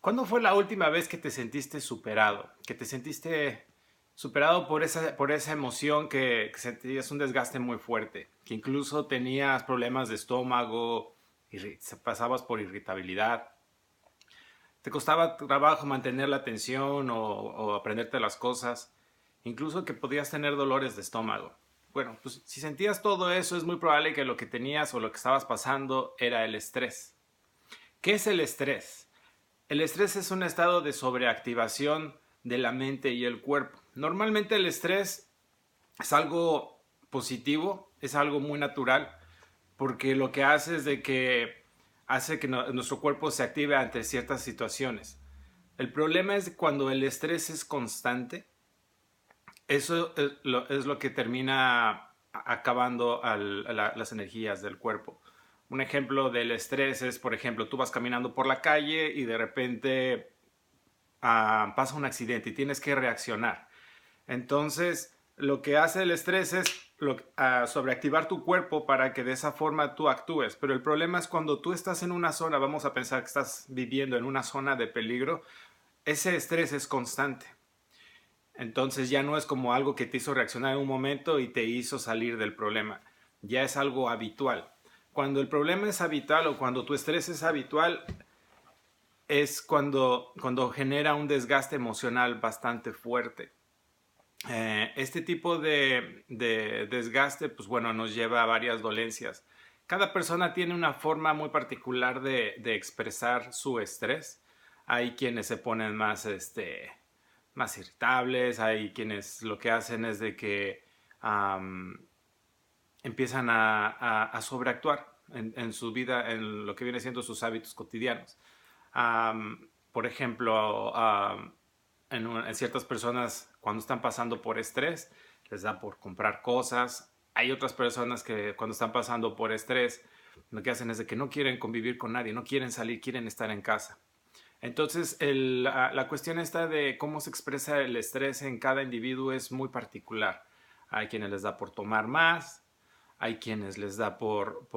¿Cuándo fue la última vez que te sentiste superado? Que te sentiste superado por esa emoción que sentías un desgaste muy fuerte, que incluso tenías problemas de estómago, pasabas por irritabilidad, te costaba trabajo mantener la atención o aprenderte las cosas, incluso que podías tener dolores de estómago. Bueno, pues si sentías todo eso, es muy probable que lo que tenías o lo que estabas pasando era el estrés. ¿Qué es el estrés? El estrés es un estado de sobreactivación de la mente y el cuerpo. Normalmente el estrés es algo positivo, es algo muy natural, porque lo que hace es de que hace que nuestro cuerpo se active ante ciertas situaciones. El problema es cuando el estrés es constante, eso es lo que termina acabando las energías del cuerpo. Un ejemplo del estrés es, por ejemplo, tú vas caminando por la calle y de repente pasa un accidente y tienes que reaccionar. Entonces, lo que hace el estrés es sobreactivar tu cuerpo para que de esa forma tú actúes. Pero el problema es cuando tú estás en una zona, vamos a pensar que estás viviendo en una zona de peligro, ese estrés es constante. Entonces ya no es como algo que te hizo reaccionar en un momento y te hizo salir del problema. Ya es algo habitual. Cuando el problema es habitual o cuando tu estrés es habitual, es cuando genera un desgaste emocional bastante fuerte. Este tipo de desgaste, pues bueno, nos lleva a varias dolencias. Cada persona tiene una forma muy particular de expresar su estrés. Hay quienes se ponen más irritables, hay quienes lo que hacen es de que um, empiezan a sobreactuar en su vida, en lo que viene siendo sus hábitos cotidianos. Por ejemplo, en ciertas personas cuando están pasando por estrés les da por comprar cosas. Hay otras personas que cuando están pasando por estrés lo que hacen es de que no quieren convivir con nadie, no quieren salir, quieren estar en casa. Entonces, la cuestión esta de cómo se expresa el estrés en cada individuo es muy particular. Hay quienes les da por tomar más, hay quienes les da por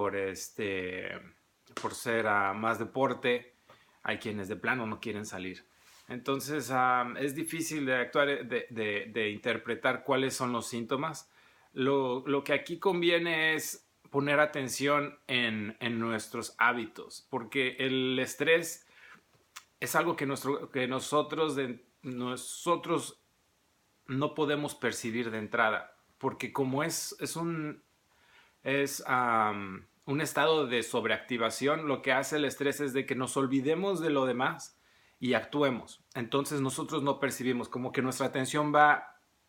ser más deporte, hay quienes de plano no quieren salir. Entonces, es difícil de actuar, de interpretar cuáles son los síntomas. Lo que aquí conviene es poner atención en nuestros hábitos, porque el estrés es algo que nosotros no podemos percibir de entrada, porque como es un estado de sobreactivación, lo que hace el estrés es de que nos olvidemos de lo demás y actuemos. Entonces nosotros no percibimos, como que nuestra atención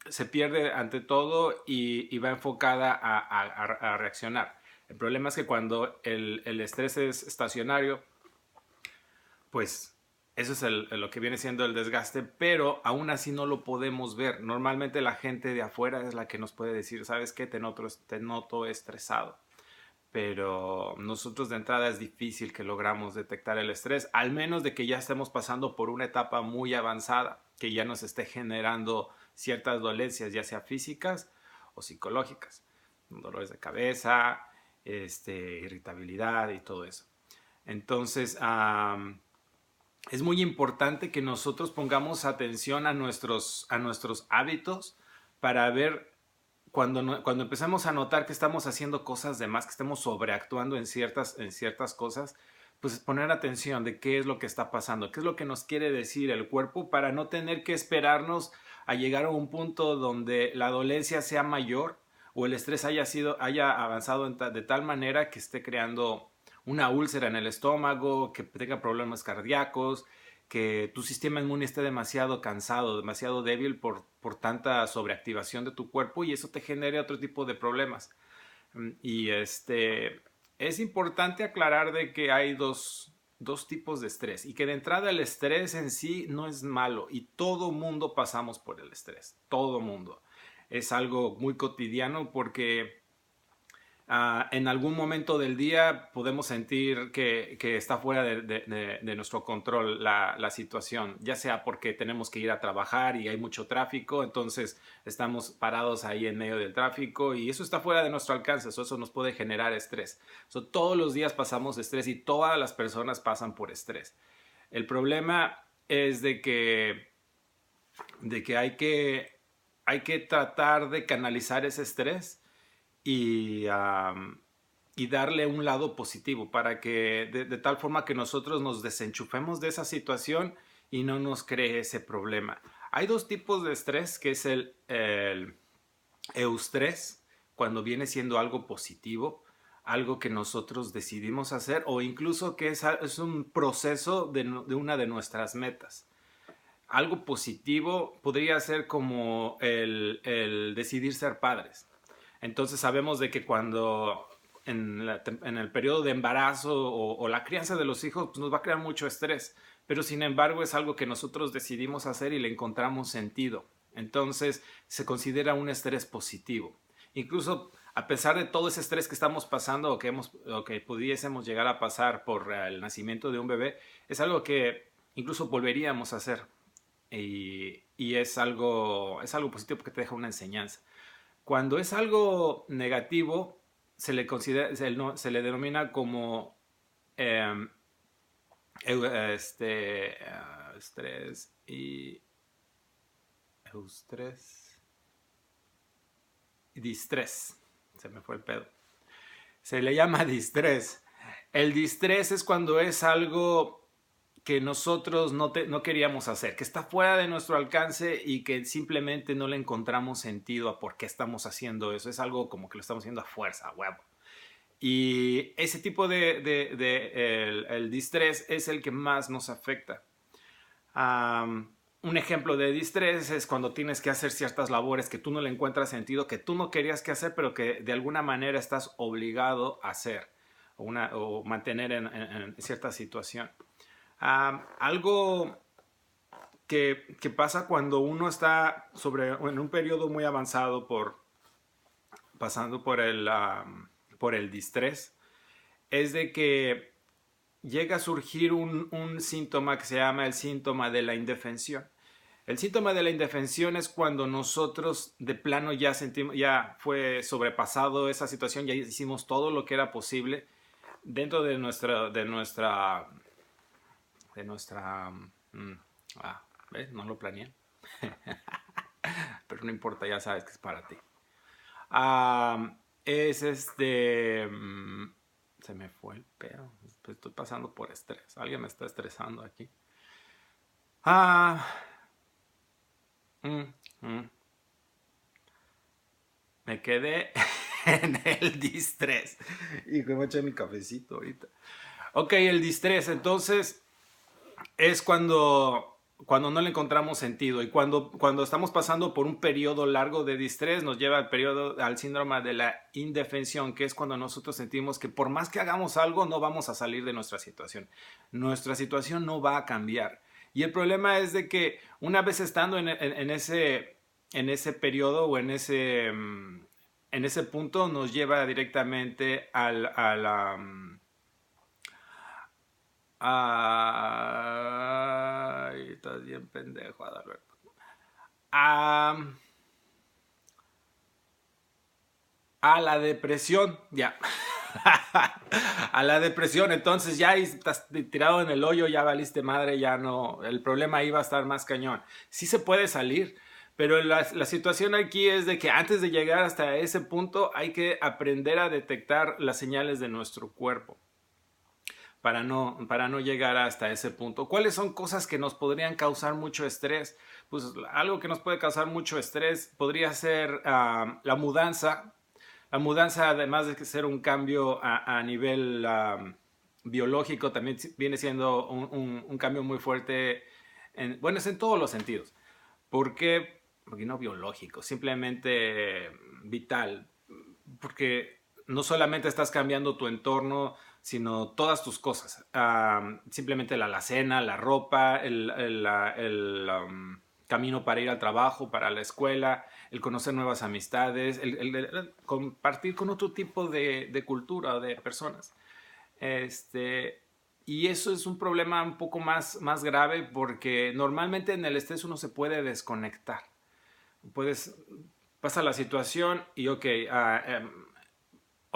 se pierde ante todo y va enfocada a reaccionar. El problema es que cuando el estrés es estacionario, pues eso es lo que viene siendo el desgaste, pero aún así no lo podemos ver. Normalmente la gente de afuera es la que nos puede decir, ¿sabes qué? Te noto estresado. Pero nosotros de entrada es difícil que logramos detectar el estrés, al menos de que ya estemos pasando por una etapa muy avanzada, que ya nos esté generando ciertas dolencias, ya sea físicas o psicológicas, dolores de cabeza, irritabilidad y todo eso. Entonces, es muy importante que nosotros pongamos atención a nuestros hábitos para ver cuando empezamos a notar que estamos haciendo cosas de más, que estamos sobreactuando en ciertas cosas, pues poner atención de qué es lo que está pasando, qué es lo que nos quiere decir el cuerpo para no tener que esperarnos a llegar a un punto donde la dolencia sea mayor o el estrés haya avanzado de tal manera que esté creando una úlcera en el estómago, que tenga problemas cardíacos, que tu sistema inmune esté demasiado cansado, demasiado débil por tanta sobreactivación de tu cuerpo y eso te genere otro tipo de problemas. Y es importante aclarar de que hay dos tipos de estrés y que de entrada el estrés en sí no es malo y todo mundo pasamos por el estrés, todo mundo. Es algo muy cotidiano porque en algún momento del día podemos sentir que está fuera de nuestro control la situación, ya sea porque tenemos que ir a trabajar y hay mucho tráfico, entonces estamos parados ahí en medio del tráfico y eso está fuera de nuestro alcance, eso nos puede generar estrés. Todos los días pasamos estrés y todas las personas pasan por estrés. El problema es de que hay que tratar de canalizar ese estrés y darle un lado positivo para que de tal forma que nosotros nos desenchufemos de esa situación y no nos cree ese problema. Hay dos tipos de estrés, que es el eustrés, cuando viene siendo algo positivo, algo que nosotros decidimos hacer o incluso que es un proceso de una de nuestras metas. Algo positivo podría ser como el decidir ser padres. Entonces sabemos de que cuando en el periodo de embarazo o la crianza de los hijos pues nos va a crear mucho estrés, pero sin embargo es algo que nosotros decidimos hacer y le encontramos sentido. Entonces se considera un estrés positivo. Incluso a pesar de todo ese estrés que estamos pasando o que pudiésemos llegar a pasar por el nacimiento de un bebé, es algo que incluso volveríamos a hacer. Y es algo positivo porque te deja una enseñanza. Cuando es algo negativo, se le denomina como eh, estrés y eustrés y distrés. Se me fue el pedo. Se le llama distrés. El distrés es cuando es algo que nosotros no queríamos hacer, que está fuera de nuestro alcance y que simplemente no le encontramos sentido a por qué estamos haciendo eso. Es algo como que lo estamos haciendo a fuerza, a huevo. Y ese tipo el distrés es el que más nos afecta. Un ejemplo de distrés es cuando tienes que hacer ciertas labores que tú no le encuentras sentido, que tú no querías que hacer, pero que de alguna manera estás obligado a hacer o mantener en cierta situación. Algo que pasa cuando uno está en un periodo muy avanzado pasando por el distrés, es de que llega a surgir un síntoma que se llama el síntoma de la indefensión. El síntoma de la indefensión es cuando nosotros de plano ya sentimos, ya fue sobrepasado esa situación, ya hicimos todo lo que era posible dentro de nuestra. ¿Ves? No lo planeé. Pero no importa, ya sabes que es para ti. Es se me fue el pedo. Estoy pasando por estrés. Alguien me está estresando aquí. Ah. mm, mm. Me quedé en el distrés. Y que me eché mi cafecito ahorita. Ok, el distrés. Entonces, es cuando no le encontramos sentido y cuando estamos pasando por un periodo largo de distrés nos lleva al síndrome de la indefensión, que es cuando nosotros sentimos que por más que hagamos algo no vamos a salir de nuestra situación. Nuestra situación no va a cambiar. Y el problema es de que una vez estando en ese periodo o en ese punto nos lleva directamente Ay, estás bien pendejo, Adalberto. A, a la depresión, ya. A la depresión, entonces ya estás tirado en el hoyo, ya valiste madre, ya no. El problema ahí va a estar más cañón. Sí se puede salir, pero la situación aquí es de que antes de llegar hasta ese punto hay que aprender a detectar las señales de nuestro cuerpo para no llegar hasta ese punto. ¿Cuáles son cosas que nos podrían causar mucho estrés? Pues algo que nos puede causar mucho estrés podría ser la mudanza. La mudanza, además de ser un cambio a nivel biológico, también viene siendo un cambio muy fuerte. Bueno, es en todos los sentidos. ¿Por qué? Porque no biológico, simplemente vital. Porque no solamente estás cambiando tu entorno, sino todas tus cosas. Simplemente la alacena, la ropa, el camino para ir al trabajo, para la escuela, el conocer nuevas amistades, el compartir con otro tipo de cultura o de personas. Y eso es un problema un poco más grave porque normalmente en el estrés uno se puede desconectar. Puedes, pasa la situación y ok,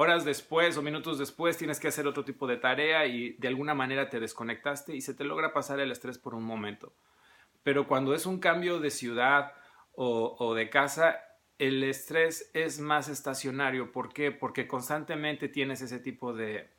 horas después o minutos después tienes que hacer otro tipo de tarea y de alguna manera te desconectaste y se te logra pasar el estrés por un momento. Pero cuando es un cambio de ciudad o de casa, el estrés es más estacionario. ¿Por qué? Porque constantemente tienes ese tipo de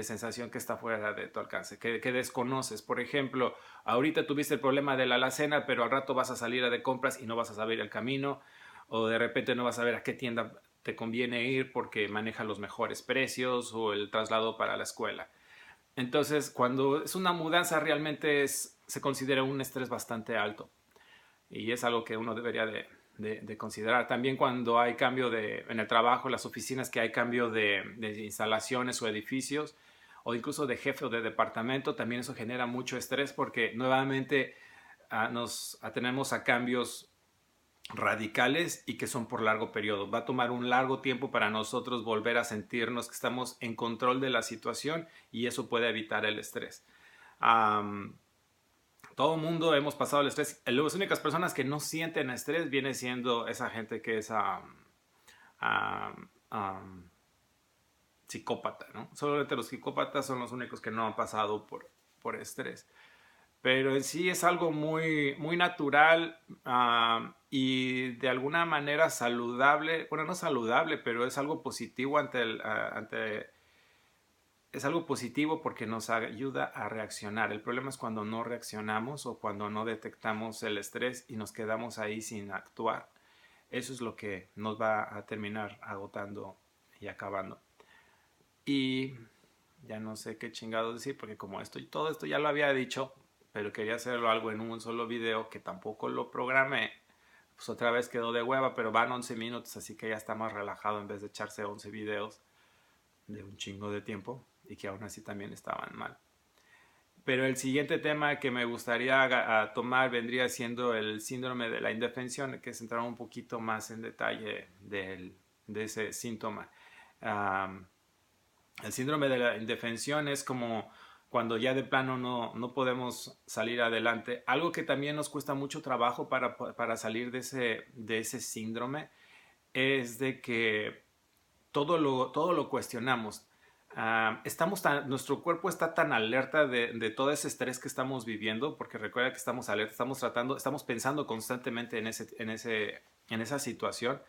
sensación que está fuera de tu alcance, que desconoces. Por ejemplo, ahorita tuviste el problema de la alacena, pero al rato vas a salir a de compras y no vas a saber el camino, o de repente no vas a saber a qué tienda te conviene ir porque maneja los mejores precios o el traslado para la escuela. Entonces, cuando es una mudanza, realmente se considera un estrés bastante alto y es algo que uno debería de considerar. También cuando hay cambio en el trabajo, en las oficinas, que hay cambio de instalaciones o edificios, o incluso de jefe o de departamento, también eso genera mucho estrés porque nuevamente nos atenemos a cambios radicales y que son por largo periodo. Va a tomar un largo tiempo para nosotros volver a sentirnos que estamos en control de la situación y eso puede evitar el estrés. Um, Todo el mundo hemos pasado el estrés. Las únicas personas que no sienten estrés viene siendo esa gente que es um, um, psicópata, ¿no? Solamente los psicópatas son los únicos que no han pasado por estrés. Pero en sí es algo muy, muy natural y de alguna manera saludable. Bueno, no saludable, pero es algo positivo es algo positivo porque nos ayuda a reaccionar. El problema es cuando no reaccionamos o cuando no detectamos el estrés y nos quedamos ahí sin actuar. Eso es lo que nos va a terminar agotando y acabando. Y ya no sé qué chingados decir porque como todo esto ya lo había dicho, pero quería hacerlo algo en un solo video que tampoco lo programé. Pues otra vez quedó de hueva, pero van 11 minutos, así que ya está más relajado en vez de echarse 11 videos de un chingo de tiempo y que aún así también estaban mal. Pero el siguiente tema que me gustaría tomar vendría siendo el síndrome de la indefensión, que es entrar un poquito más en detalle de ese síntoma. Um, el síndrome de la indefensión es como cuando ya de plano no podemos salir adelante. Algo que también nos cuesta mucho trabajo para salir de ese síndrome es de que todo lo cuestionamos. Nuestro cuerpo está tan alerta de todo ese estrés que estamos viviendo, porque recuerda que estamos alerta, estamos pensando constantemente en esa situación,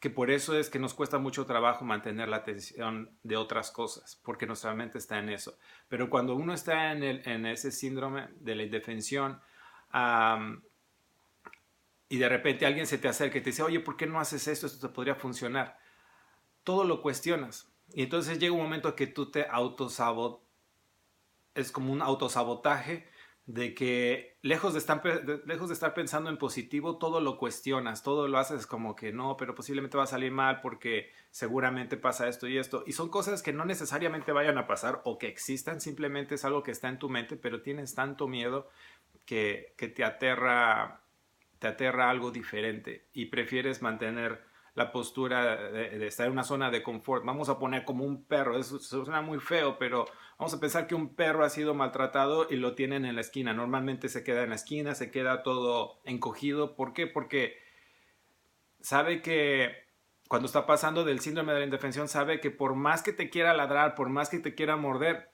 que por eso es que nos cuesta mucho trabajo mantener la atención de otras cosas, porque nuestra mente está en eso. Pero cuando uno está en ese síndrome de la indefensión, y de repente alguien se te acerca y te dice, oye, ¿por qué no haces esto? Esto te podría funcionar. Todo lo cuestionas. Y entonces llega un momento que tú te autosabotas, es como un autosabotaje de que lejos de estar pensando en positivo, todo lo cuestionas, todo lo haces como que no, pero posiblemente va a salir mal porque seguramente pasa esto y esto. Y son cosas que no necesariamente vayan a pasar o que existan, simplemente es algo que está en tu mente, pero tienes tanto miedo que te aterra algo diferente y prefieres mantener la postura de estar en una zona de confort. Vamos a poner como un perro, eso suena muy feo, pero vamos a pensar que un perro ha sido maltratado y lo tienen en la esquina. Normalmente se queda en la esquina, se queda todo encogido. ¿Por qué? Porque sabe que cuando está pasando del síndrome de la indefensión, sabe que por más que te quiera ladrar, por más que te quiera morder,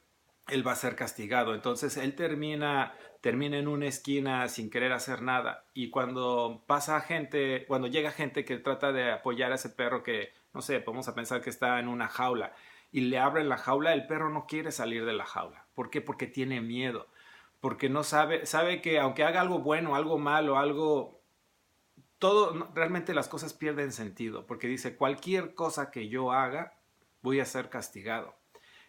él va a ser castigado. Entonces él termina en una esquina sin querer hacer nada. Y cuando llega gente que trata de apoyar a ese perro que, no sé, vamos a pensar que está en una jaula y le abren la jaula, el perro no quiere salir de la jaula. ¿Por qué? Porque tiene miedo. Porque no sabe que aunque haga algo bueno, algo malo, realmente las cosas pierden sentido. Porque dice, cualquier cosa que yo haga, voy a ser castigado.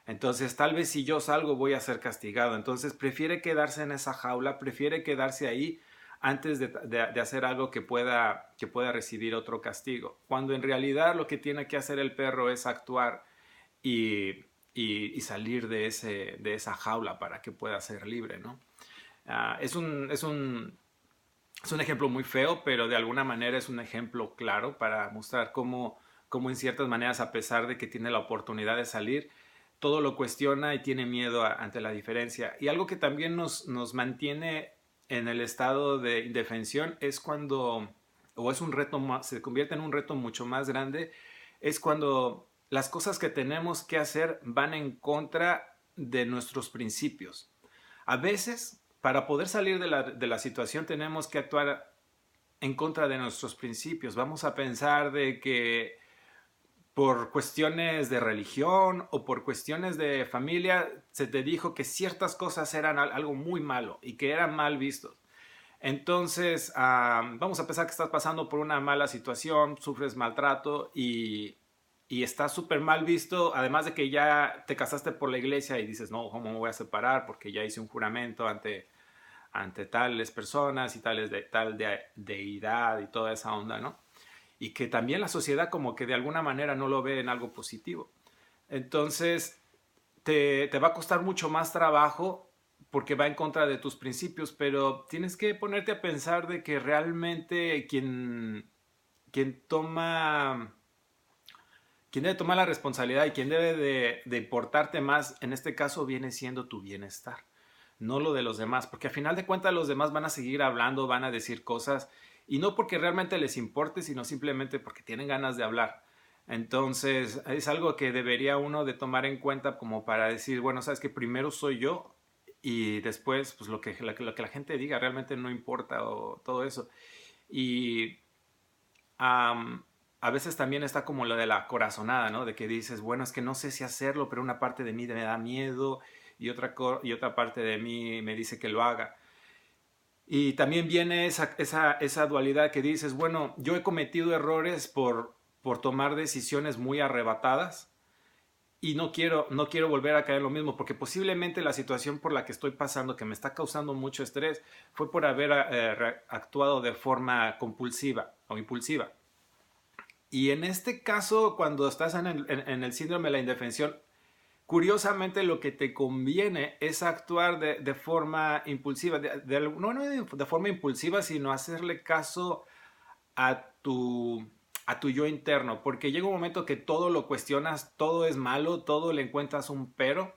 Entonces, tal vez si yo salgo voy a ser castigado. Entonces, prefiere quedarse en esa jaula, prefiere quedarse ahí antes de hacer algo que pueda recibir otro castigo. Cuando en realidad lo que tiene que hacer el perro es actuar y salir de esa jaula para que pueda ser libre, ¿no? Es un ejemplo muy feo, pero de alguna manera es un ejemplo claro para mostrar cómo en ciertas maneras, a pesar de que tiene la oportunidad de salir, todo lo cuestiona y tiene miedo ante la diferencia. Y algo que también nos mantiene en el estado de indefensión es cuando, o es un reto se convierte en un reto mucho más grande, es cuando las cosas que tenemos que hacer van en contra de nuestros principios. A veces, para poder salir de la situación, tenemos que actuar en contra de nuestros principios. Vamos a pensar de que por cuestiones de religión o por cuestiones de familia se te dijo que ciertas cosas eran algo muy malo y que eran mal vistos. Entonces, vamos a pensar que estás pasando por una mala situación, sufres maltrato y estás súper mal visto, además de que ya te casaste por la iglesia y dices, no, ¿cómo me voy a separar? Porque ya hice un juramento ante tales personas y tal deidad y toda esa onda, ¿no? Y que también la sociedad como que de alguna manera no lo ve en algo positivo. Entonces, te va a costar mucho más trabajo porque va en contra de tus principios, pero tienes que ponerte a pensar de que realmente quien toma, quien debe tomar la responsabilidad y quien debe de importarte más, en este caso viene siendo tu bienestar, no lo de los demás, porque al final de cuentas los demás van a seguir hablando, van a decir cosas, y no porque realmente les importe, sino simplemente porque tienen ganas de hablar. Entonces, es algo que debería uno de tomar en cuenta como para decir, bueno, sabes que primero soy yo y después, pues lo que la gente diga realmente no importa o todo eso. Y um, a veces también está como lo de la corazonada, ¿no? De que dices, bueno, es que no sé si hacerlo, pero una parte de mí me da miedo y otra parte de mí me dice que lo haga. Y también viene esa dualidad que dices, bueno, yo he cometido errores por tomar decisiones muy arrebatadas y no quiero volver a caer en lo mismo, porque posiblemente la situación por la que estoy pasando, que me está causando mucho estrés, fue por haber actuado de forma compulsiva o impulsiva. Y en este caso, cuando estás en el síndrome de la indefensión, curiosamente lo que te conviene es actuar de forma impulsiva, no de forma impulsiva, sino hacerle caso a a tu yo interno, porque llega un momento que todo lo cuestionas, todo es malo, todo le encuentras un pero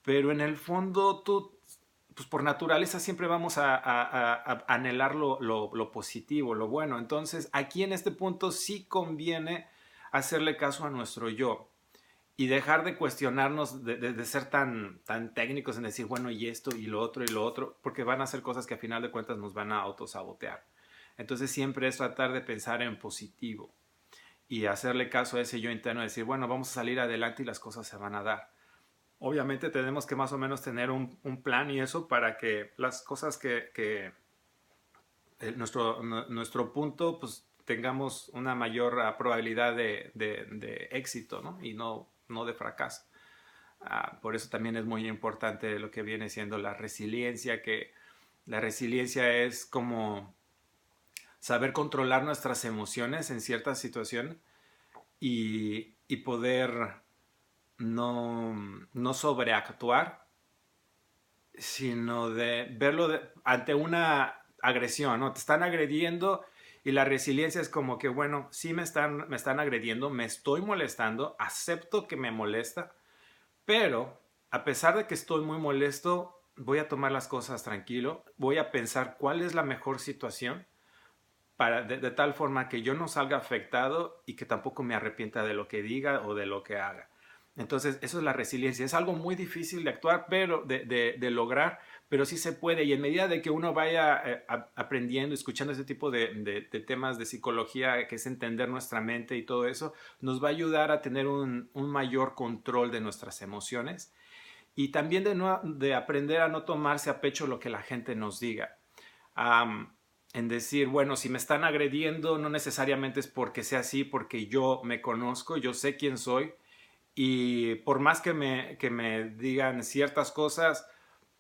en el fondo tú, pues por naturaleza siempre vamos a anhelar lo positivo, lo bueno. Entonces aquí en este punto sí conviene hacerle caso a nuestro yo y dejar de cuestionarnos, de ser tan técnicos en decir, bueno, y lo otro, porque van a ser cosas que a final de cuentas nos van a autosabotear. Entonces siempre es tratar de pensar en positivo y hacerle caso a ese yo interno, decir, bueno, vamos a salir adelante y las cosas se van a dar. Obviamente tenemos que más o menos tener un plan y eso para que las cosas nuestro punto, pues tengamos una mayor probabilidad de éxito, ¿no? Y no de fracaso. Por eso también es muy importante lo que viene siendo la resiliencia, que la resiliencia es como saber controlar nuestras emociones en cierta situación y poder no sobreactuar, sino de verlo ante una agresión, ¿no? Te están agrediendo y la resiliencia es como que, bueno, sí me están agrediendo, me estoy molestando, acepto que me molesta, pero a pesar de que estoy muy molesto, voy a tomar las cosas tranquilo, voy a pensar cuál es la mejor situación de tal forma que yo no salga afectado y que tampoco me arrepienta de lo que diga o de lo que haga. Entonces, eso es la resiliencia. Es algo muy difícil de actuar, pero de lograr, pero sí se puede. Y en medida de que uno vaya aprendiendo, escuchando ese tipo de temas de psicología, que es entender nuestra mente y todo eso, nos va a ayudar a tener un mayor control de nuestras emociones y también de aprender a no tomarse a pecho lo que la gente nos diga. Um, en decir, bueno, si me están agrediendo, no necesariamente es porque sea así, porque yo me conozco, yo sé quién soy, y por más que me digan ciertas cosas,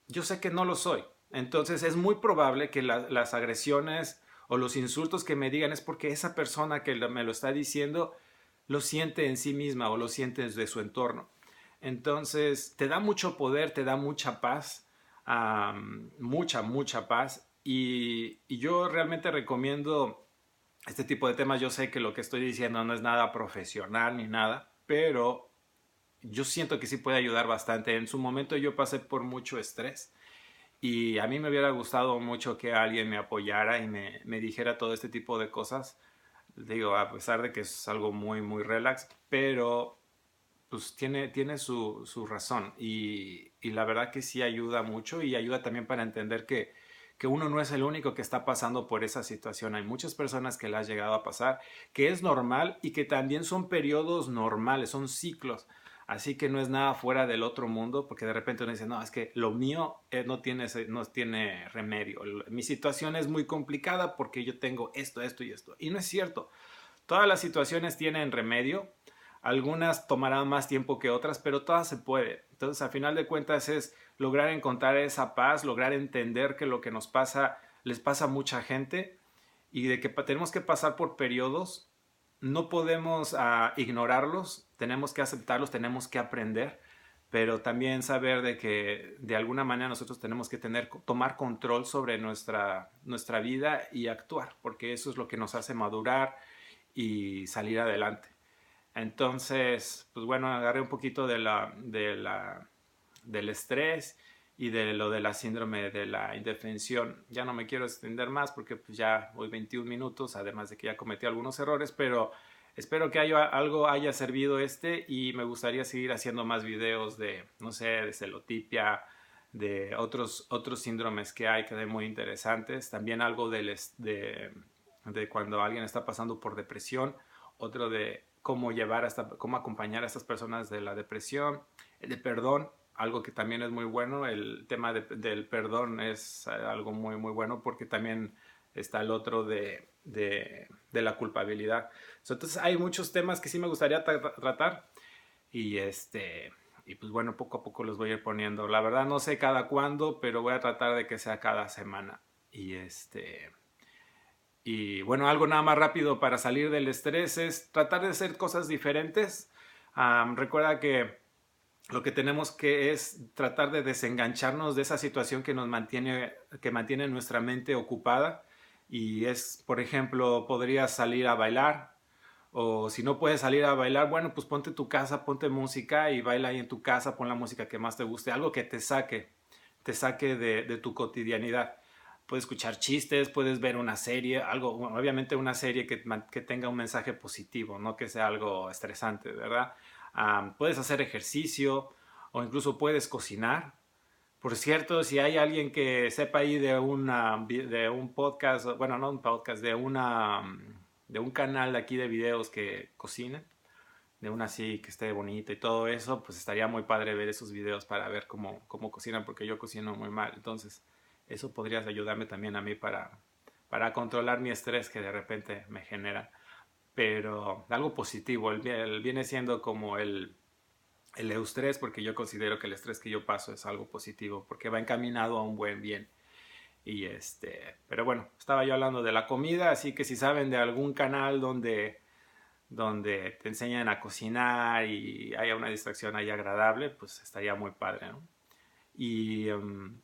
yo sé que no lo soy. Entonces es muy probable que las agresiones o los insultos que me digan es porque esa persona que me lo está diciendo lo siente en sí misma o lo siente desde su entorno. Entonces te da mucho poder, te da mucha paz, mucha paz. Y yo realmente recomiendo este tipo de temas. Yo sé que lo que estoy diciendo no es nada profesional ni nada, pero yo siento que sí puede ayudar bastante. En su momento yo pasé por mucho estrés y a mí me hubiera gustado mucho que alguien me apoyara y me dijera todo este tipo de cosas. Digo, a pesar de que es algo muy relax, pero pues tiene su razón y la verdad que sí ayuda mucho y ayuda también para entender que uno no es el único que está pasando por esa situación. Hay muchas personas que la has llegado a pasar, que es normal y que también son periodos normales, son ciclos. Así que no es nada fuera del otro mundo, porque de repente uno dice, no, es que lo mío no tiene remedio. Mi situación es muy complicada porque yo tengo esto, esto y esto. Y no es cierto. Todas las situaciones tienen remedio. Algunas tomarán más tiempo que otras, pero todas se puede. Entonces, a final de cuentas, es lograr encontrar esa paz, lograr entender que lo que nos pasa les pasa a mucha gente y de que tenemos que pasar por periodos. No podemos ignorarlos, tenemos que aceptarlos, tenemos que aprender, pero también saber de que de alguna manera nosotros tenemos que tomar control sobre nuestra vida y actuar, porque eso es lo que nos hace madurar y salir adelante. Entonces, pues bueno, agarré un poquito del estrés y de lo de la síndrome de la indefensión. Ya no me quiero extender más porque pues ya voy 21 minutos, además de que ya cometí algunos errores, pero espero que algo haya servido y me gustaría seguir haciendo más videos de, no sé, de celotipia, de otros síndromes que hay muy interesantes. También algo de cuando alguien está pasando por depresión, otro de cómo acompañar a estas personas de la depresión, el de perdón, algo que también es muy bueno. El tema del perdón es algo muy, muy bueno porque también está el otro de la culpabilidad. Entonces hay muchos temas que sí me gustaría tratar y y pues bueno, poco a poco los voy a ir poniendo. La verdad no sé cada cuándo, pero voy a tratar de que sea cada semana. Y bueno, algo nada más rápido para salir del estrés es tratar de hacer cosas diferentes. Recuerda que lo que tenemos que es tratar de desengancharnos de esa situación que mantiene nuestra mente ocupada. Y es, por ejemplo, podrías salir a bailar. O si no puedes salir a bailar, bueno, pues ponte tu casa, ponte música y baila ahí en tu casa, pon la música que más te guste, algo que te saque de tu cotidianidad. Puedes escuchar chistes, puedes ver una serie, algo, obviamente una serie que tenga un mensaje positivo, no que sea algo estresante, ¿verdad? Puedes hacer ejercicio o incluso puedes cocinar. Por cierto, si hay alguien que sepa ahí de un podcast, bueno, no un podcast, de un canal de aquí de videos que cocinen, de una así que esté bonita y todo eso, pues estaría muy padre ver esos videos para ver cómo cocinan, porque yo cocino muy mal. Entonces, eso podría ayudarme también a mí para controlar mi estrés que de repente me genera. Pero algo positivo, viene siendo como el eustrés, porque yo considero que el estrés que yo paso es algo positivo, porque va encaminado a un buen bien. Pero bueno, estaba yo hablando de la comida, así que si saben de algún canal donde te enseñan a cocinar y haya una distracción ahí agradable, pues estaría muy padre, ¿no? Y, um,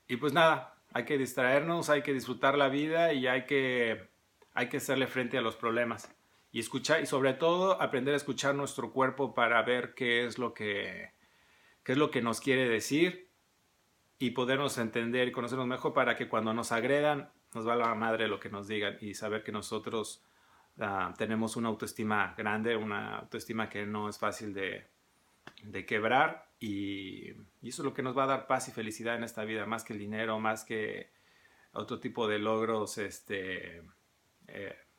y pues nada, hay que distraernos, hay que disfrutar la vida y hay que hacerle frente a los problemas. Y escuchar, y sobre todo aprender a escuchar nuestro cuerpo para ver qué es lo que nos quiere decir y podernos entender y conocernos mejor para que cuando nos agredan nos va la madre lo que nos digan y saber que nosotros tenemos una autoestima grande, una autoestima que no es fácil de quebrar y eso es lo que nos va a dar paz y felicidad en esta vida, más que el dinero, más que otro tipo de logros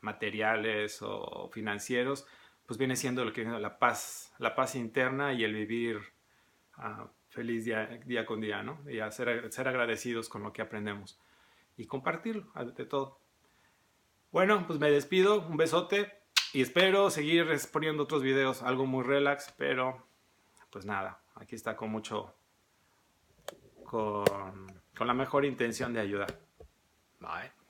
materiales o financieros, pues viene siendo lo que la paz interna y el vivir feliz día con día, ¿no? Y ser agradecidos con lo que aprendemos y compartirlo ante todo. Bueno, pues me despido, un besote y espero seguir poniendo otros videos, algo muy relax, pero pues nada, aquí está con la mejor intención de ayudar. Bye.